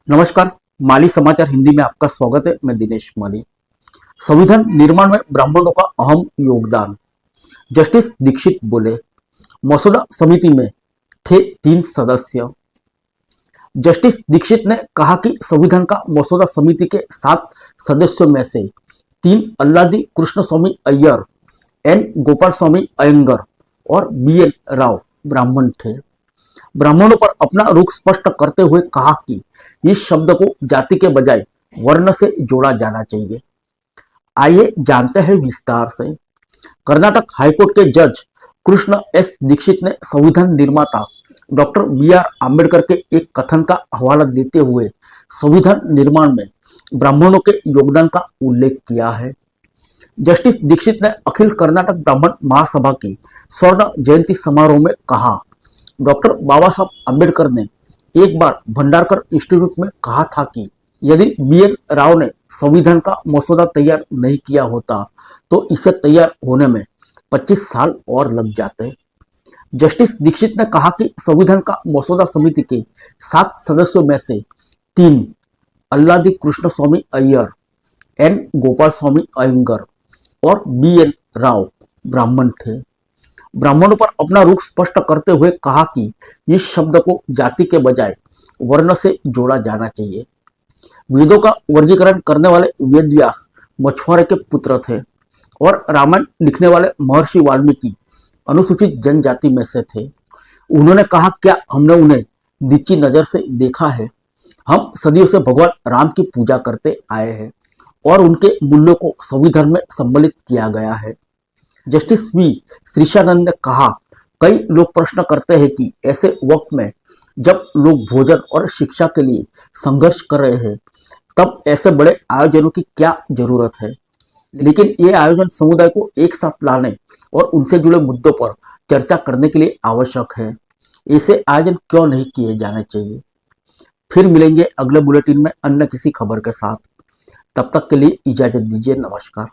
नमस्कार। माली समाचार हिंदी में आपका स्वागत है। मैं दिनेश माली। संविधान निर्माण में ब्राह्मणों का अहम योगदान। जस्टिस दीक्षित बोले, मसौदा समिति में थे 3 सदस्य। जस्टिस दीक्षित ने कहा कि संविधान का मसौदा समिति के 7 सदस्यों में से 3 अल्लादी कृष्णस्वामी अय्यर, एन गोपाल स्वामी अयंगर और बीएन राव ब्राह्मण थे। ब्राह्मणों पर अपना रुख स्पष्ट करते हुए कहा कि इस शब्द को जाति के बजाय वर्ण से जोड़ा जाना चाहिए। आइए जानते हैं विस्तार से। कर्नाटक हाईकोर्ट के जज कृष्ण एस दीक्षित ने संविधान निर्माता डॉक्टर बी.आर. आम्बेडकर के एक कथन का हवाला देते हुए संविधान निर्माण में ब्राह्मणों के योगदान का उल्लेख किया है। जस्टिस दीक्षित ने अखिल कर्नाटक ब्राह्मण महासभा की स्वर्ण जयंती समारोह में कहा, डॉक्टर बाबा साहब आम्बेडकर ने एक बार भंडारकर इंस्टीट्यूट में कहा था कि यदि बीएन राव ने संविधान का मसौदा तैयार नहीं किया होता तो इसे तैयार होने में 25 साल और लग जाते। जस्टिस दीक्षित ने कहा कि संविधान का मसौदा समिति के 7 सदस्यों में से 3 अल्लादी कृष्णस्वामी अय्यर, एन गोपाल स्वामी अयंगर और बीएन राव ब्राह्मण थे। ब्राह्मणों पर अपना रुख स्पष्ट करते हुए कहा कि इस शब्द को जाति के बजाय वर्ण से जोड़ा जाना चाहिए। वेदों का वर्गीकरण करने वाले वेद व्यास मछुआरे के पुत्र थे और रामायण लिखने वाले महर्षि वाल्मीकि अनुसूचित जनजाति में से थे। उन्होंने कहा, क्या हमने उन्हें नीची नजर से देखा है? हम सदियों से भगवान राम की पूजा करते आए हैं और उनके मूल्यों को संविधान में सम्मिलित किया गया है। जस्टिस वी श्रीशानंद ने कहा, कई लोग प्रश्न करते हैं कि ऐसे वक्त में जब लोग भोजन और शिक्षा के लिए संघर्ष कर रहे हैं तब ऐसे बड़े आयोजनों की क्या जरूरत है। लेकिन ये आयोजन समुदाय को एक साथ लाने और उनसे जुड़े मुद्दों पर चर्चा करने के लिए आवश्यक है। ऐसे आयोजन क्यों नहीं किए जाने चाहिए। फिर मिलेंगे अगले बुलेटिन में अन्य किसी खबर के साथ। तब तक के लिए इजाजत दीजिए। नमस्कार।